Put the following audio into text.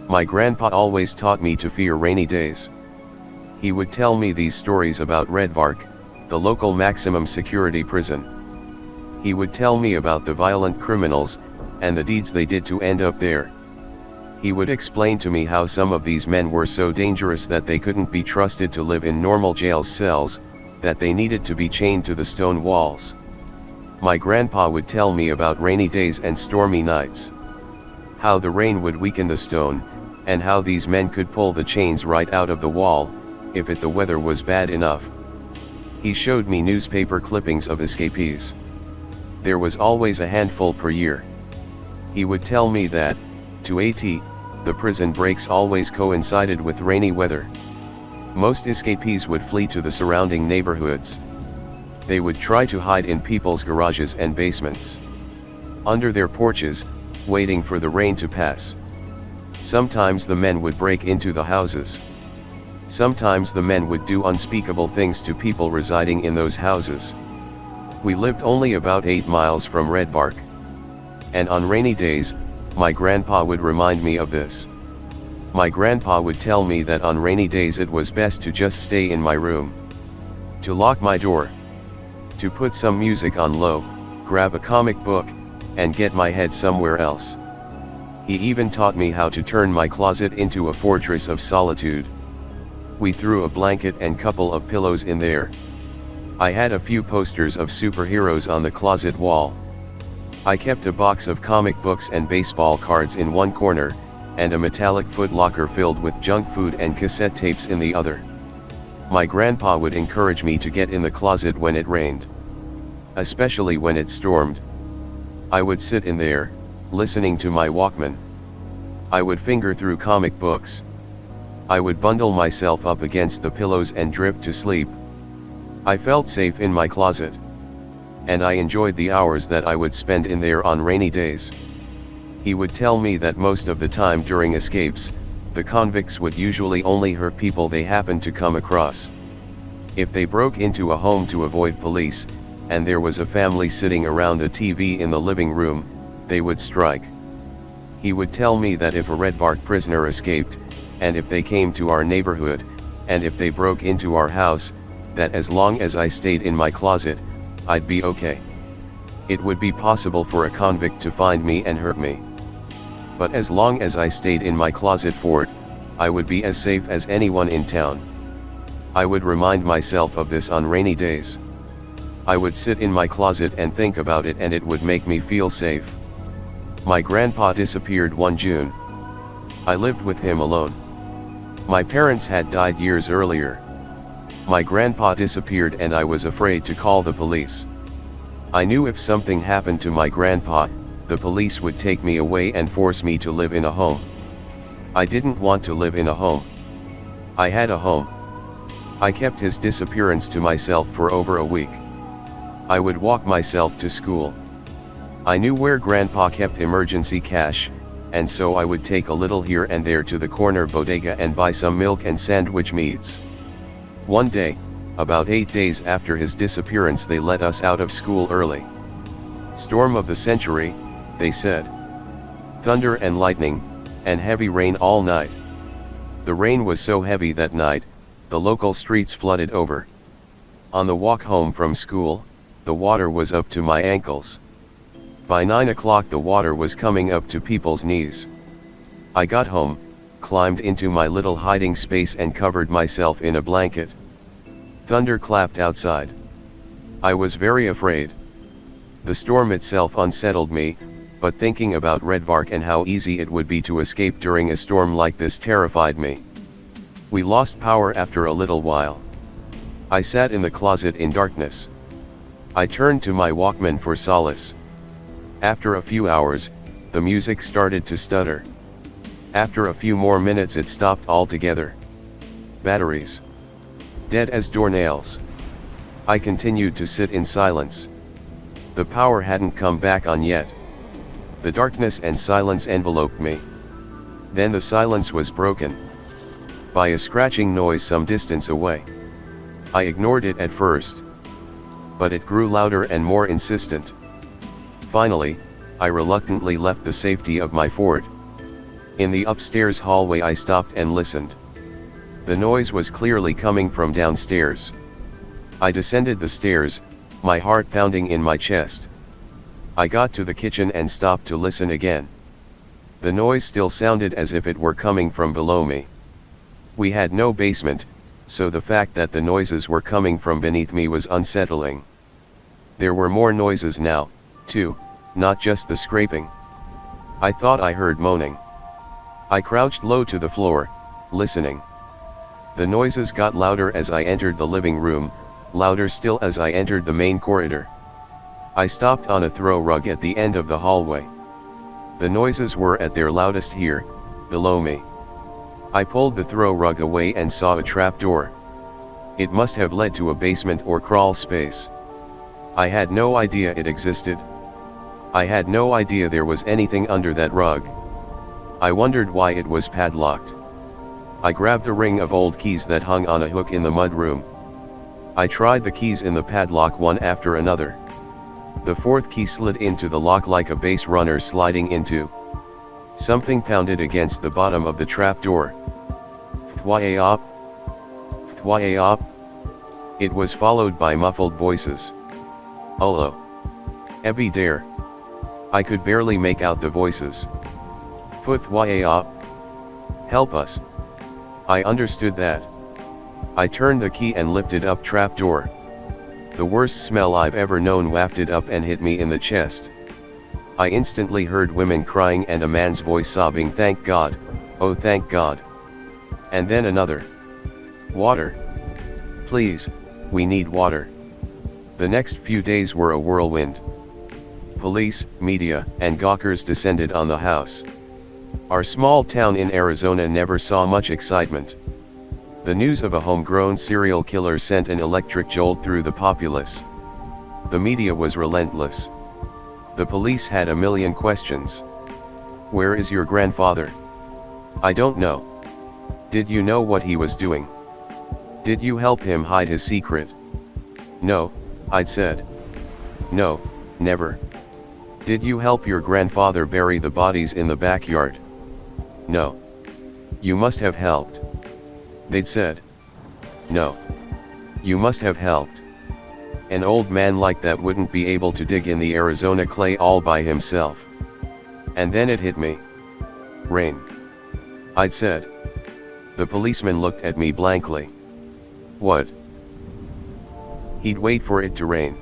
My grandpa always taught me to fear rainy days. He would tell me these stories about Redvark, the local maximum security prison. He would tell me about the violent criminals, and the deeds they did to end up there. He would explain to me how some of these men were so dangerous that they couldn't be trusted to live in normal jail cells, that they needed to be chained to the stone walls. My grandpa would tell me about rainy days and stormy nights. How the rain would weaken the stone, and how these men could pull the chains right out of the wall, if the weather was bad enough. He showed me newspaper clippings of escapees. There was always a handful per year. He would tell me that, to a T, the prison breaks always coincided with rainy weather. Most escapees would flee to the surrounding neighborhoods. They would try to hide in people's garages and basements, under their porches, waiting for the rain to pass. Sometimes the men would break into the houses. Sometimes the men would do unspeakable things to people residing in those houses. We lived only about 8 miles from Redvark. And on rainy days, my grandpa would remind me of this. My grandpa would tell me that on rainy days it was best to just stay in my room, to lock my door, to put some music on low, grab a comic book, and get my head somewhere else. He even taught me how to turn my closet into a fortress of solitude. We threw a blanket and couple of pillows in there. I had a few posters of superheroes on the closet wall. I kept a box of comic books and baseball cards in one corner, and a metallic foot locker filled with junk food and cassette tapes in the other. My grandpa would encourage me to get in the closet when it rained, especially when it stormed. I would sit in there, listening to my Walkman. I would finger through comic books. I would bundle myself up against the pillows and drift to sleep. I felt safe in my closet. And I enjoyed the hours that I would spend in there on rainy days. He would tell me that most of the time during escapes, the convicts would usually only hurt people they happened to come across. If they broke into a home to avoid police, and there was a family sitting around a TV in the living room, they would strike. He would tell me that if a Redvark prisoner escaped, and if they came to our neighborhood, and if they broke into our house, that as long as I stayed in my closet, I'd be okay. It would be possible for a convict to find me and hurt me. But as long as I stayed in my closet fort, I would be as safe as anyone in town. I would remind myself of this on rainy days. I would sit in my closet and think about it, and it would make me feel safe. My grandpa disappeared one June. I lived with him alone. My parents had died years earlier. My grandpa disappeared and I was afraid to call the police. I knew if something happened to my grandpa, the police would take me away and force me to live in a home. I didn't want to live in a home. I had a home. I kept his disappearance to myself for over a week. I would walk myself to school. I knew where Grandpa kept emergency cash, and so I would take a little here and there to the corner bodega and buy some milk and sandwich meats. One day, about 8 days after his disappearance, they let us out of school early. Storm of the century, they said. Thunder and lightning, and heavy rain all night. The rain was so heavy that night, the local streets flooded over. On the walk home from school, the water was up to my ankles. By 9 o'clock the water was coming up to people's knees. I got home, climbed into my little hiding space and covered myself in a blanket. Thunder clapped outside. I was very afraid. The storm itself unsettled me, but thinking about Redvark and how easy it would be to escape during a storm like this terrified me. We lost power after a little while. I sat in the closet in darkness. I turned to my Walkman for solace. After a few hours, the music started to stutter. After a few more minutes it stopped altogether. Batteries. Dead as doornails. I continued to sit in silence. The power hadn't come back on yet. The darkness and silence enveloped me. Then the silence was broken by a scratching noise some distance away. I ignored it at first, but it grew louder and more insistent. Finally, I reluctantly left the safety of my fort. In the upstairs hallway I stopped and listened. The noise was clearly coming from downstairs. I descended the stairs, my heart pounding in my chest. I got to the kitchen and stopped to listen again. The noise still sounded as if it were coming from below me. We had no basement, so the fact that the noises were coming from beneath me was unsettling. There were more noises now, too, not just the scraping. I thought I heard moaning. I crouched low to the floor, listening. The noises got louder as I entered the living room, louder still as I entered the main corridor. I stopped on a throw rug at the end of the hallway. The noises were at their loudest here, below me. I pulled the throw rug away and saw a trapdoor. It must have led to a basement or crawl space. I had no idea it existed. I had no idea there was anything under that rug. I wondered why it was padlocked. I grabbed a ring of old keys that hung on a hook in the mudroom. I tried the keys in the padlock one after another. The fourth key slid into the lock like a base runner sliding into. Something pounded against the bottom of the trapdoor. Thwayop. Thwayop. It was followed by muffled voices. Ullo. Ebby dare. I could barely make out the voices. Thwayop. Help us. I understood that. I turned the key and lifted up trapdoor. The worst smell I've ever known wafted up and hit me in the chest. I instantly heard women crying and a man's voice sobbing, "Thank God, oh thank God." And then another. "Water. Please, we need water." The next few days were a whirlwind. Police, media, and gawkers descended on the house. Our small town in Arizona never saw much excitement. The news of a homegrown serial killer sent an electric jolt through the populace. The media was relentless. The police had a million questions. Where is your grandfather? I don't know. Did you know what he was doing? Did you help him hide his secret? No, I'd said. No, never. Did you help your grandfather bury the bodies in the backyard? No. You must have helped. They'd said. No. You must have helped. An old man like that wouldn't be able to dig in the Arizona clay all by himself. And then it hit me. Rain. I'd said. The policeman looked at me blankly. What? He'd wait for it to rain.